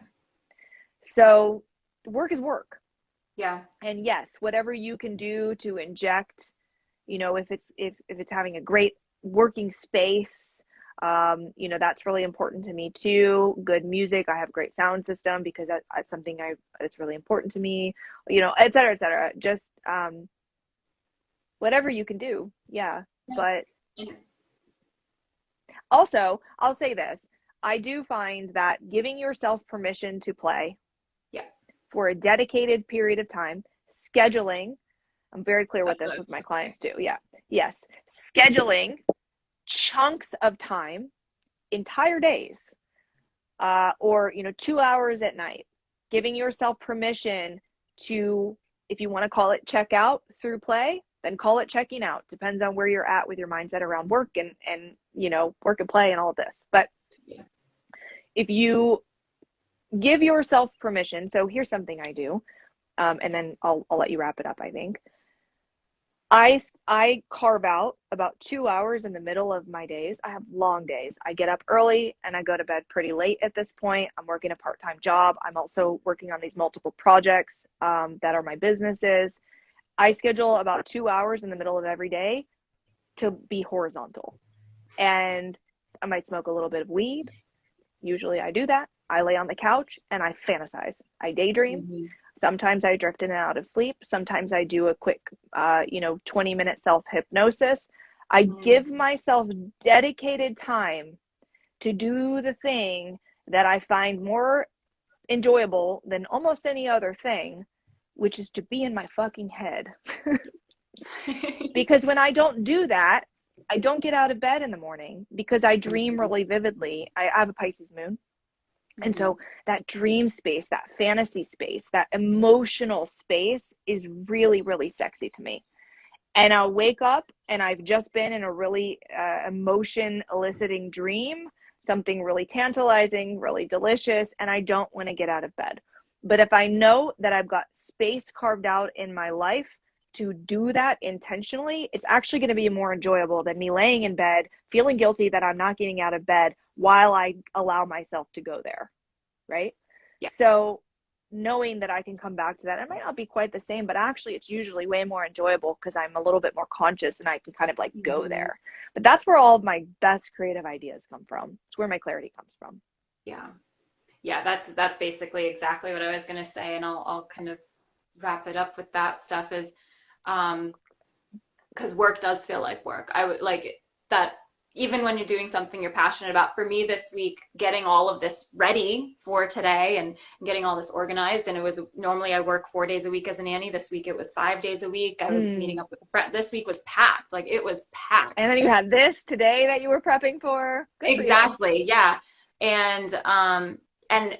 So work is work. Yeah. And yes, whatever you can do to inject, you know, if it's having a great working space, You know, that's really important to me too. Good music. I have a great sound system because that's something that's really important to me, you know, et cetera, et cetera. Just, whatever you can do. Yeah. But also, I'll say this. I do find that giving yourself permission to play for a dedicated period of time, scheduling, I'm very clear with this with my clients too. Yeah. Yes. Scheduling chunks of time, entire days, or, you know, 2 hours at night, giving yourself permission to, if you want to call it check out through play, then call it checking out. Depends on where you're at with your mindset around work and, you know, work and play and all of this. But if you give yourself permission, so here's something I do, and then I'll let you wrap it up, I think. I carve out about 2 hours in the middle of my days. I have long days. I get up early and I go to bed pretty late at this point. I'm working a part-time job. I'm also working on these multiple projects that are my businesses. I schedule about 2 hours in the middle of every day to be horizontal. And I might smoke a little bit of weed. Usually I do that. I lay on the couch and I fantasize. I daydream. Mm-hmm. Sometimes I drift in and out of sleep. Sometimes I do a quick, 20-minute self-hypnosis. I give myself dedicated time to do the thing that I find more enjoyable than almost any other thing, which is to be in my fucking head. Because when I don't do that, I don't get out of bed in the morning because I dream really vividly. I have a Pisces moon. And so that dream space, that fantasy space, that emotional space is really, really sexy to me. And I'll wake up and I've just been in a really emotion eliciting dream, something really tantalizing, really delicious, and I don't want to get out of bed. But if I know that I've got space carved out in my life to do that intentionally, it's actually going to be more enjoyable than me laying in bed, feeling guilty that I'm not getting out of bed while I allow myself to go there, right? Yes. So knowing that I can come back to that, it might not be quite the same, but actually it's usually way more enjoyable because I'm a little bit more conscious and I can kind of like go there. But that's where all of my best creative ideas come from. It's where my clarity comes from. Yeah, that's basically exactly what I was going to say. And I'll kind of wrap it up with that stuff is, because work does feel like work. I would like that. Even when you're doing something you're passionate about, for me this week, getting all of this ready for today and getting all this organized. And it was normally I work 4 days a week as a nanny. This week it was 5 days a week. I was meeting up with a friend. This week was packed. Like it was packed. And then you had this today that you were prepping for. Good exactly. For yeah. And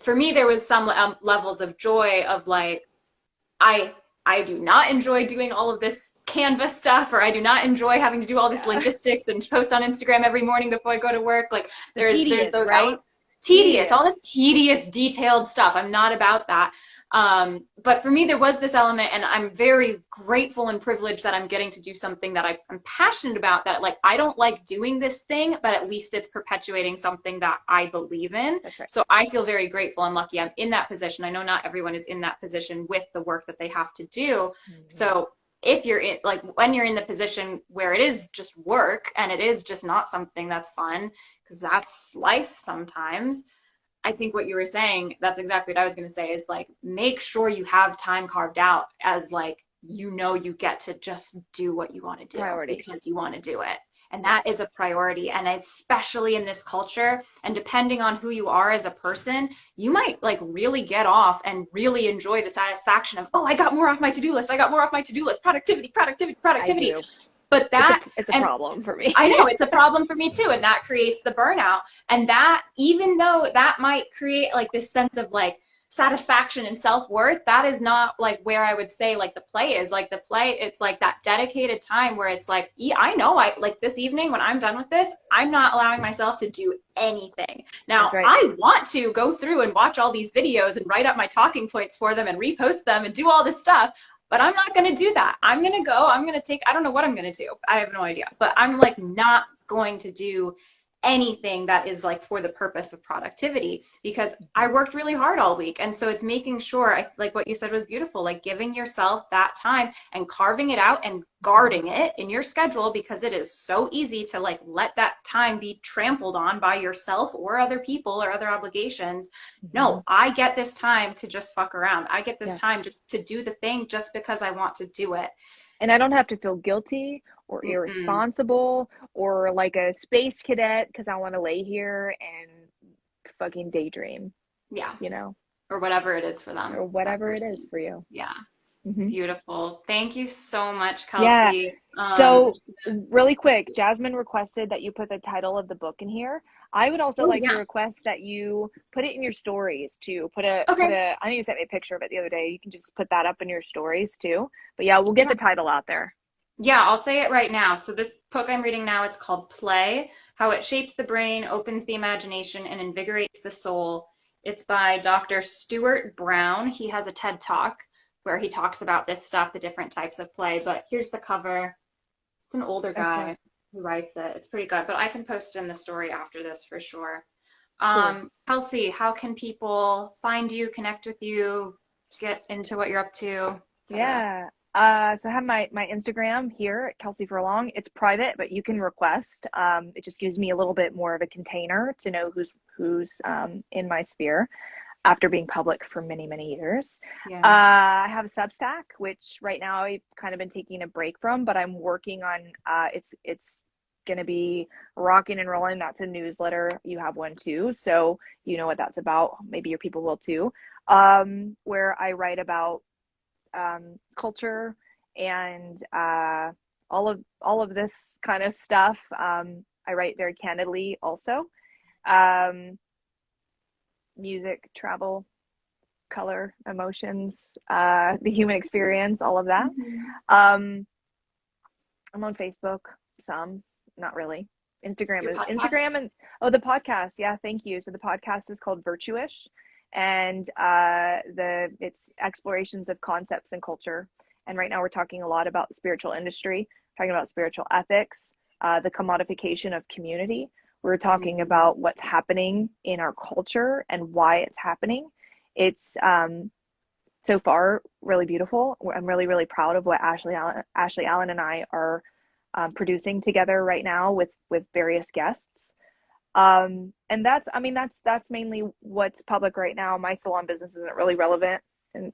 for me, there was some levels of joy of like, I do not enjoy doing all of this Canvas stuff, or I do not enjoy having to do all this logistics and post on Instagram every morning before I go to work. Like there's those right? Tedious, all this tedious, detailed stuff. I'm not about that. But for me, there was this element, and I'm very grateful and privileged that I'm getting to do something that I'm passionate about, that like, I don't like doing this thing, but at least it's perpetuating something that I believe in. That's right. So I feel very grateful and lucky I'm in that position. I know not everyone is in that position with the work that they have to do. Mm-hmm. So if you're in, like, when you're in the position where it is just work and it is just not something that's fun, because that's life sometimes, I think what you were saying, that's exactly what I was going to say, is like, make sure you have time carved out as like, you get to just do what you want to do because you want to do it. And that is a priority. And especially in this culture, and depending on who you are as a person, you might like really get off and really enjoy the satisfaction of, oh, I got more off my to-do list. Productivity. But that it's a problem for me. I know it's a problem for me too. And that creates the burnout. And that, even though that might create like this sense of like satisfaction and self-worth, that is not like where I would say like the play is. Like the play, it's like that dedicated time where it's like, I know I like this evening when I'm done with this, I'm not allowing myself to do anything. Now, right. I want to go through and watch all these videos and write up my talking points for them and repost them and do all this stuff. But I'm not going to do that. I'm going to go, I don't know what I'm going to do. I have no idea. But I'm like not going to do anything that is like for the purpose of productivity, because I worked really hard all week. And so it's making sure, like what you said was beautiful, like giving yourself that time and carving it out and guarding it in your schedule, because it is so easy to like let that time be trampled on by yourself or other people or other obligations. No, I get this time to just fuck around. I get this time just to do the thing just because I want to do it. And I don't have to feel guilty or irresponsible or like a space cadet because I want to lay here and fucking daydream. Yeah. You know? Or whatever it is for them. Or whatever it is for you. Yeah. Beautiful. Thank you so much, Kelsey. Yeah. So really quick, Jasmine requested that you put the title of the book in here. I would also like to request that you put it in your stories too. I know you sent me a picture of it the other day. You can just put that up in your stories too. But yeah, we'll get the title out there. Yeah, I'll say it right now. So this book I'm reading now, it's called Play: How It Shapes the Brain, Opens the Imagination, and Invigorates the Soul. It's by Dr. Stuart Brown. He has a TED Talk where he talks about this stuff, the different types of play. But here's the cover. It's an older guy who writes it. It's pretty good, but I can post in the story after this for sure. Cool. Kelsey, how can people find you, connect with you, get into what you're up to? Yeah. So I have my Instagram here at Kelsey Furlong. It's private, but you can request. It just gives me a little bit more of a container to know who's in my sphere after being public for many, many years. Yeah. I have a Substack, which right now I've kind of been taking a break from, but I'm working on, it's going to be rocking and rolling. That's a newsletter. You have one too. So you know what that's about. Maybe your people will too. Where I write about culture and all of this kind of stuff. I write very candidly also. Music, travel, color, emotions, the human experience, all of that. I'm on Facebook, some, not really. Instagram and the podcast. Yeah, thank you. So the podcast is called Virtuish, and it's explorations of concepts and culture. And right now we're talking a lot about the spiritual industry, talking about spiritual ethics, the commodification of community. We're talking about what's happening in our culture and why it's happening. It's so far really beautiful. I'm really, really proud of what Ashley Allen and I are producing together right now with various guests. And that's mainly what's public right now. My salon business isn't really relevant, and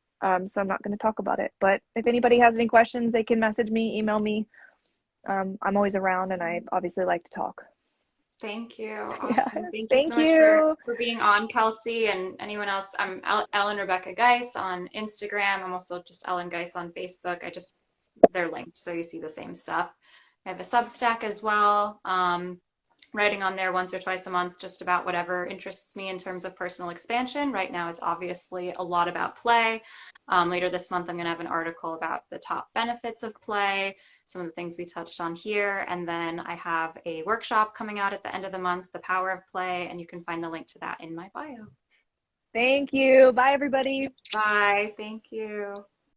so I'm not going to talk about it. But if anybody has any questions, they can message me, email me. I'm always around, and I obviously like to talk. Thank you. Awesome. Yeah. Thank you so much for being on, Kelsey, and anyone else. I'm Ellen Rebecca Geis on Instagram. I'm also just Ellen Geis on Facebook. They're linked, so you see the same stuff. I have a Substack as well. Writing on there once or twice a month, just about whatever interests me in terms of personal expansion. Right now, it's obviously a lot about play. Later this month, I'm going to have an article about the top benefits of play, some of the things we touched on here. And then I have a workshop coming out at the end of the month, The Power of Play, and you can find the link to that in my bio. Thank you. Bye, everybody. Bye. Thank you.